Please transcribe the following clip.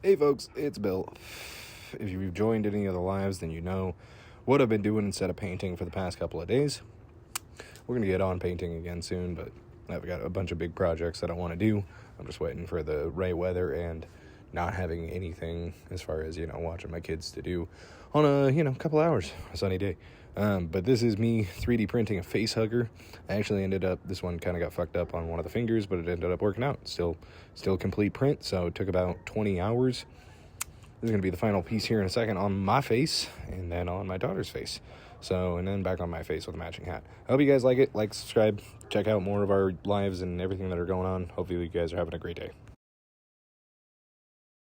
Hey folks, it's Bill. If you've joined any of the lives, then you know what I've been doing instead of painting for the past couple of days. We're going to get on painting again soon, but I've got a bunch of big projects that I want to do. I'm just waiting for the right weather and not having anything as far as, watching my kids to do on a, couple hours, a sunny day. But this is me 3D printing a Facehugger. I actually this one kind of got fucked up on one of the fingers, but it ended up working out. Still complete print, so it took about 20 hours. This is going to be the final piece here in a second on my face, and then on my daughter's face. And then back on my face with a matching hat. I hope you guys like it. Like, subscribe, check out more of our lives and everything that are going on. Hopefully you guys are having a great day.